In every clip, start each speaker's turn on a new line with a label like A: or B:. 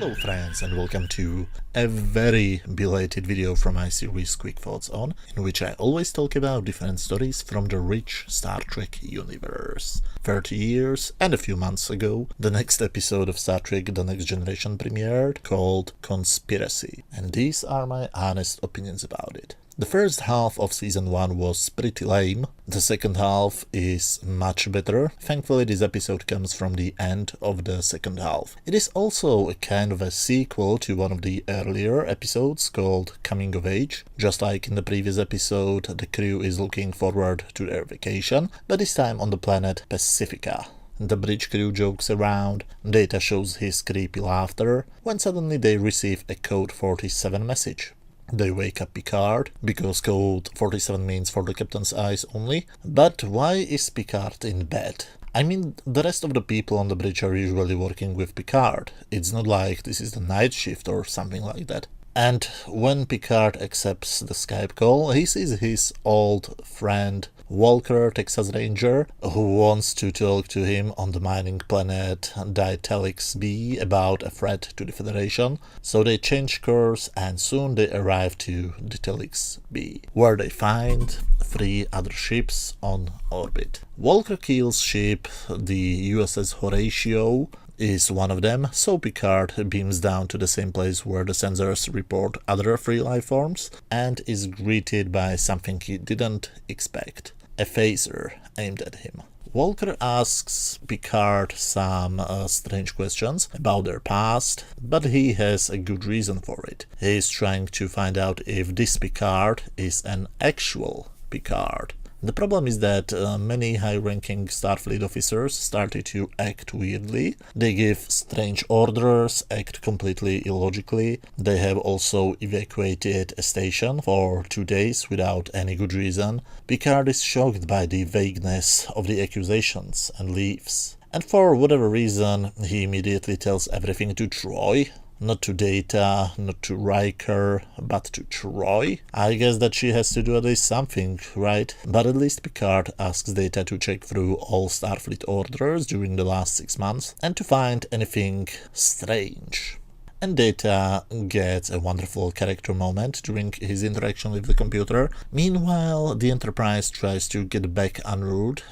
A: Hello friends, and welcome to a very belated video from my series Quick Thoughts On, in which I always talk about different stories from the rich Star Trek universe. 30 years and a few months ago, the next episode of Star Trek The Next Generation premiered, called Conspiracy, and these are my honest opinions about it. The first half of season 1 was pretty lame, the second half is much better. Thankfully this episode comes from the end of the second half. It is also a kind of a sequel to one of the earlier episodes called Coming of Age. Just like in the previous episode, the crew is looking forward to their vacation, but this time on the planet Pacifica. The bridge crew jokes around, Data shows his creepy laughter, when suddenly they receive a Code 47 message. They wake up Picard, because Code 47 means for the captain's eyes only. But why is Picard in bed? I mean, the rest of the people on the bridge are usually working with Picard. It's not like this is the night shift or something like that. And when Picard accepts the Skype call, he sees his old friend Walker, Texas Ranger, who wants to talk to him on the mining planet Ditalix B about a threat to the Federation. So they change course and soon they arrive to Ditalix B, where they find 3 other ships on orbit. Walker Keel's ship, the USS Horatio, is one of them, so Picard beams down to the same place where the sensors report other 3 life forms and is greeted by something he didn't expect: a phaser aimed at him. Walker asks Picard some strange questions about their past, but he has a good reason for it. He is trying to find out if this Picard is an actual Picard. The problem is that many high-ranking Starfleet officers started to act weirdly. They give strange orders, act completely illogically. They have also evacuated a station for 2 days without any good reason. Picard is shocked by the vagueness of the accusations and leaves. And for whatever reason, he immediately tells everything to Troy. Not to Data, not to Riker, but to Troy. I guess that she has to do at least something, right? But at least Picard asks Data to check through all Starfleet orders during the last 6 months and to find anything strange. And Data gets a wonderful character moment during his interaction with the computer. Meanwhile, the Enterprise tries to get back en route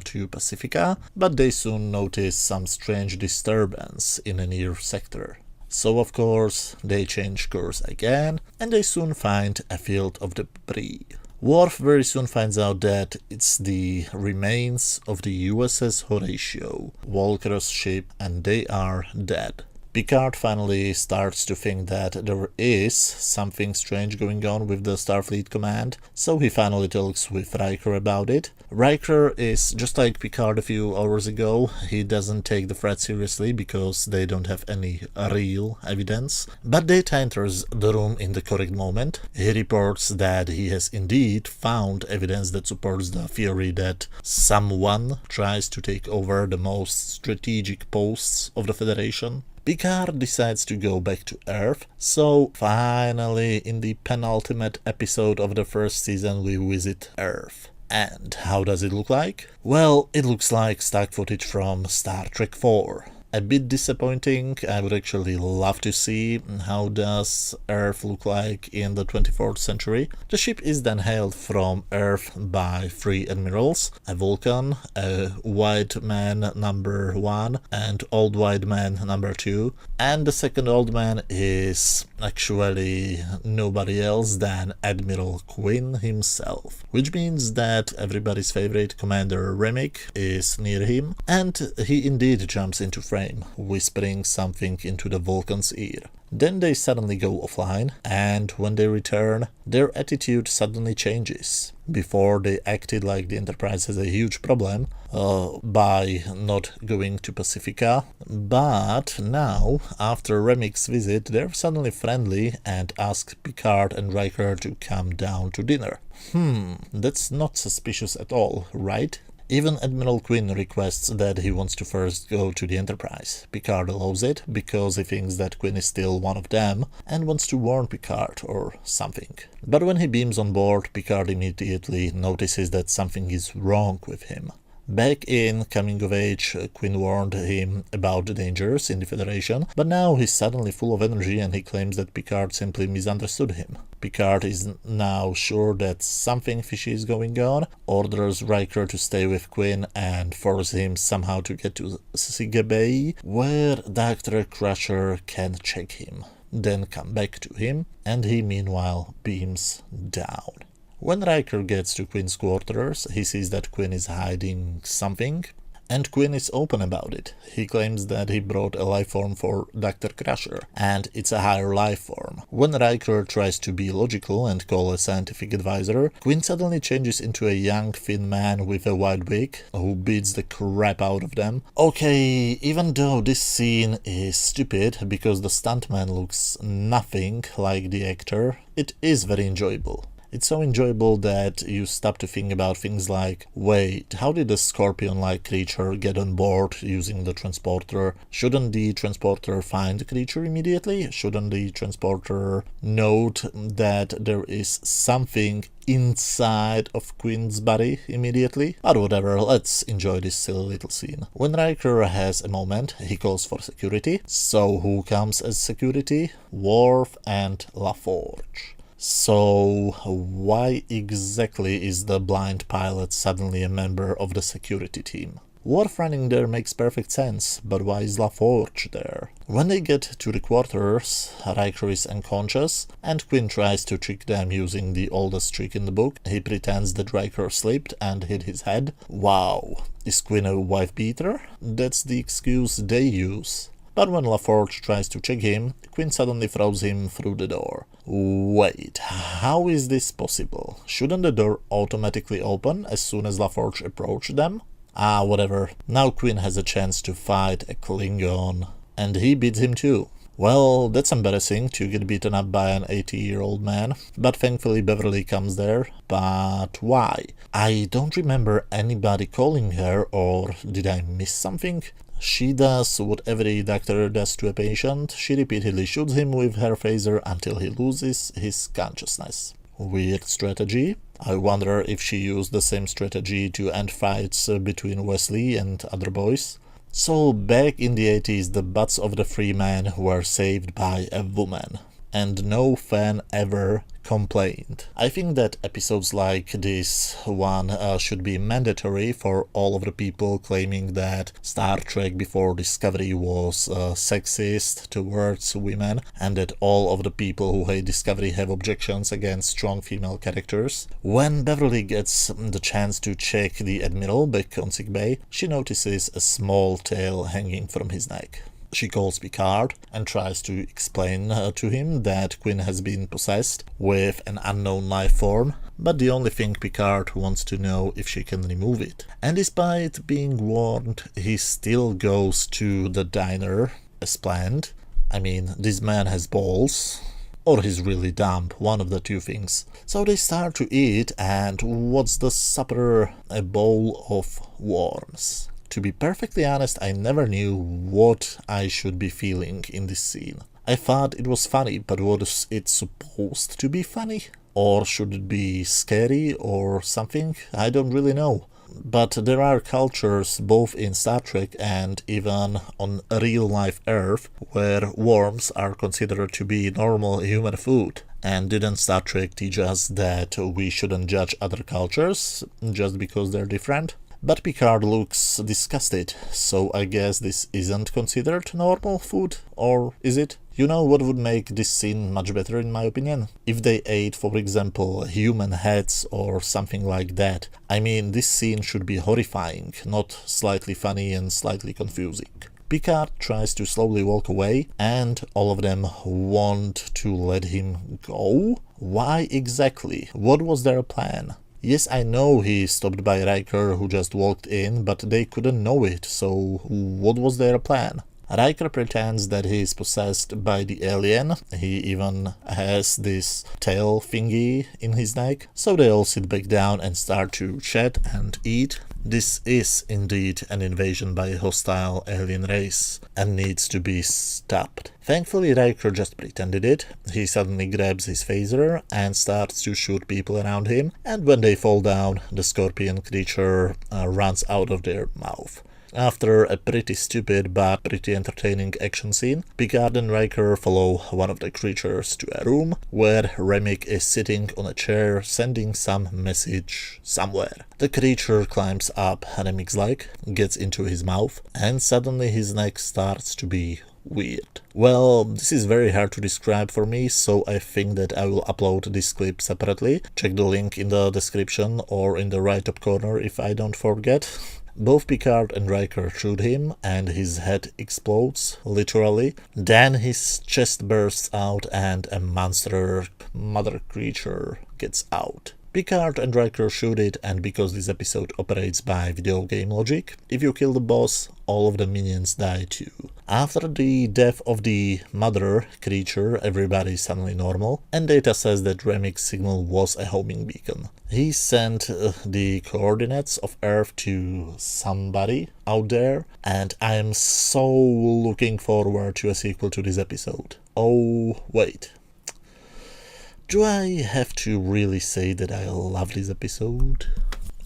A: to Pacifica, but they soon notice some strange disturbance in a near sector. So of course, they change course again, and they soon find a field of debris. Worf very soon finds out that it's the remains of the USS Horatio, Walker's ship, and they are dead. Picard finally starts to think that there is something strange going on with the Starfleet command, so he finally talks with Riker about it. Riker is just like Picard a few hours ago. He doesn't take the threat seriously because they don't have any real evidence. But Data enters the room in the correct moment. He reports that he has indeed found evidence that supports the theory that someone tries to take over the most strategic posts of the Federation. Picard decides to go back to Earth, so finally in the penultimate episode of the first season we visit Earth. And how does it look like? Well, it looks like stock footage from Star Trek 4. A bit disappointing. I would actually love to see how does Earth look like in the 24th century. The ship is then hailed from Earth by 3 admirals, a Vulcan, a white man number 1 and old white man number 2, and the second old man is actually nobody else than Admiral Quinn himself, which means that everybody's favorite Commander Remick is near him, and he indeed jumps into frame, whispering something into the Vulcan's ear. Then they suddenly go offline, and when they return, their attitude suddenly changes. Before, they acted like the Enterprise has a huge problem by not going to Pacifica, but now, after Remick's visit, they're suddenly friendly and ask Picard and Riker to come down to dinner. That's not suspicious at all, right? Even Admiral Quinn requests that he wants to first go to the Enterprise. Picard allows it, because he thinks that Quinn is still one of them and wants to warn Picard or something. But when he beams on board, Picard immediately notices that something is wrong with him. Back in Coming of Age, Quinn warned him about the dangers in the Federation, but now he's suddenly full of energy and he claims that Picard simply misunderstood him. Picard is now sure that something fishy is going on, orders Riker to stay with Quinn and forces him somehow to get to Sick Bay, where Dr. Crusher can check him, then come back to him, and he meanwhile beams down. When Riker gets to Quinn's quarters, he sees that Quinn is hiding something, and Quinn is open about it. He claims that he brought a life form for Dr. Crusher, and it's a higher life form. When Riker tries to be logical and call a scientific advisor, Quinn suddenly changes into a young thin man with a white wig, who beats the crap out of them. Okay, even though this scene is stupid, because the stuntman looks nothing like the actor, it is very enjoyable. It's so enjoyable that you stop to think about things like, wait, how did a scorpion-like creature get on board using the transporter? Shouldn't the transporter find the creature immediately? Shouldn't the transporter note that there is something inside of Quinn's body immediately? But whatever, let's enjoy this silly little scene. When Riker has a moment, he calls for security. So who comes as security? Worf and LaForge. So why exactly is the blind pilot suddenly a member of the security team? Worf running there makes perfect sense, but why is LaForge there? When they get to the quarters, Riker is unconscious, and Quinn tries to trick them using the oldest trick in the book. He pretends that Riker slipped and hit his head. Wow, is Quinn a wife-beater? That's the excuse they use. But when LaForge tries to check him, Quinn suddenly throws him through the door. Wait, how is this possible? Shouldn't the door automatically open as soon as LaForge approached them? Ah, whatever. Now Quinn has a chance to fight a Klingon. And he beats him too. Well, that's embarrassing to get beaten up by an 80-year-old man, but thankfully Beverly comes there. But why? I don't remember anybody calling her, or did I miss something? She does what every doctor does to a patient. She repeatedly shoots him with her phaser until he loses his consciousness. Weird strategy. I wonder if she used the same strategy to end fights between Wesley and other boys. So back in the 80s, the butts of the three men were saved by a woman. And no fan ever complained. I think that episodes like this one should be mandatory for all of the people claiming that Star Trek Before Discovery was sexist towards women, and that all of the people who hate Discovery have objections against strong female characters. When Beverly gets the chance to check the Admiral back on Sick Bay, she notices a small tail hanging from his neck. She calls Picard and tries to explain to him that Quinn has been possessed with an unknown life form, but the only thing Picard wants to know if she can remove it. And despite being warned, he still goes to the diner as planned. I mean, this man has balls. Or he's really dumb, one of the two things. So they start to eat, and what's the supper? A bowl of worms. To be perfectly honest, I never knew what I should be feeling in this scene. I thought it was funny, but was it supposed to be funny? Or should it be scary or something? I don't really know. But there are cultures both in Star Trek and even on real-life Earth where worms are considered to be normal human food. And didn't Star Trek teach us that we shouldn't judge other cultures just because they're different? But Picard looks disgusted, so I guess this isn't considered normal food, or is it? You know what would make this scene much better in my opinion? If they ate, for example, human heads or something like that. I mean, this scene should be horrifying, not slightly funny and slightly confusing. Picard tries to slowly walk away, and all of them want to let him go? Why exactly? What was their plan? Yes, I know he stopped by Riker, who just walked in, but they couldn't know it, so what was their plan? Riker pretends that he is possessed by the alien. He even has this tail thingy in his neck. So they all sit back down and start to chat and eat. This is indeed an invasion by a hostile alien race and needs to be stopped. Thankfully, Riker just pretended it. He suddenly grabs his phaser and starts to shoot people around him, and when they fall down, the scorpion creature runs out of their mouth. After a pretty stupid but pretty entertaining action scene, Picard and Riker follow one of the creatures to a room where Remick is sitting on a chair sending some message somewhere. The creature climbs up Remick's leg, gets into his mouth, and suddenly his neck starts to be weird. Well, this is very hard to describe for me, so I think that I will upload this clip separately. Check the link in the description or in the right top corner if I don't forget. Both Picard and Riker shoot him, and his head explodes, literally. Then his chest bursts out and a monster mother creature gets out. Picard and Riker shoot it, and because this episode operates by video game logic, if you kill the boss, all of the minions die too. After the death of the mother creature, everybody is suddenly normal, and data says that Remick's signal was a homing beacon. He sent the coordinates of Earth to somebody out there, and I am so looking forward to a sequel to this episode. Oh, wait. Do I have to really say that I love this episode?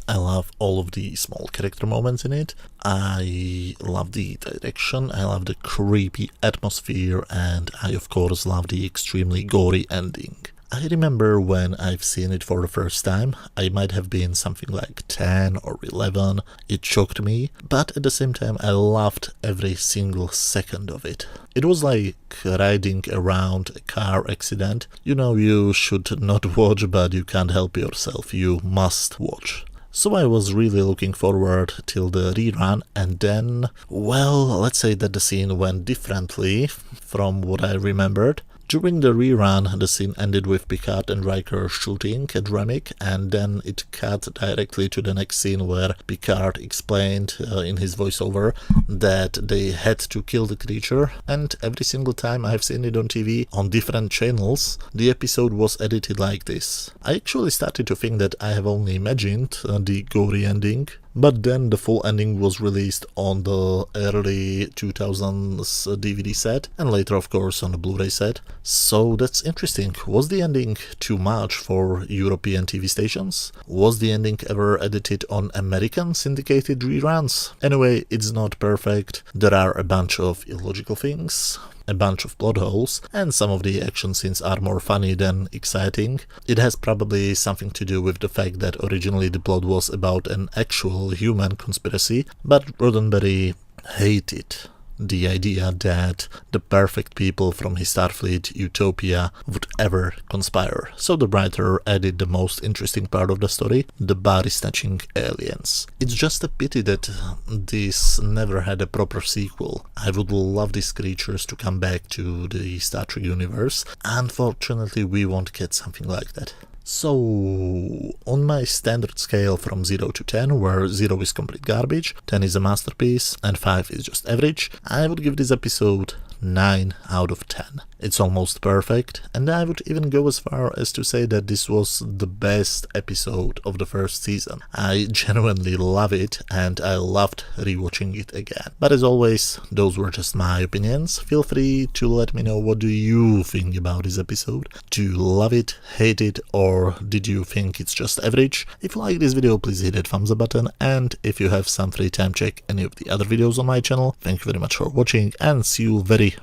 A: I love all of the small character moments in it. I love the direction, I love the creepy atmosphere, and I of course love the extremely gory ending. I remember when I've seen it for the first time, I might have been something like 10 or 11, it shocked me, but at the same time I loved every single second of it. It was like riding around a car accident. You know, you should not watch, but you can't help yourself, you must watch. So I was really looking forward till the rerun, and then, well, let's say that the scene went differently from what I remembered. During the rerun, the scene ended with Picard and Riker shooting at Remick, and then it cut directly to the next scene where Picard explained in his voiceover that they had to kill the creature, and every single time I've seen it on TV, on different channels, the episode was edited like this. I actually started to think that I have only imagined the gory ending, but then the full ending was released on the early 2000s DVD set, and later of course on the Blu-ray set. So that's interesting. Was the ending too much for European TV stations? Was the ending ever edited on American syndicated reruns? Anyway, it's not perfect. There are a bunch of illogical things, a bunch of plot holes, and some of the action scenes are more funny than exciting. It has probably something to do with the fact that originally the plot was about an actual human conspiracy, but Roddenberry hated the idea that the perfect people from his Starfleet utopia would ever conspire. So the writer added the most interesting part of the story, the body-snatching aliens. It's just a pity that this never had a proper sequel. I would love these creatures to come back to the Star Trek universe. Unfortunately, we won't get something like that. So, on my standard scale from 0 to 10, where 0 is complete garbage, 10 is a masterpiece, and 5 is just average, I would give this episode 9 out of 10. It's almost perfect, and I would even go as far as to say that this was the best episode of the first season. I genuinely love it, and I loved rewatching it again. But as always, those were just my opinions. Feel free to let me know what do you think about this episode. Do you love it, hate it, or did you think it's just average? If you like this video, please hit that thumbs up button, and if you have some free time, check any of the other videos on my channel. Thank you very much for watching, and see you very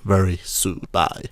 A: soon. Bye.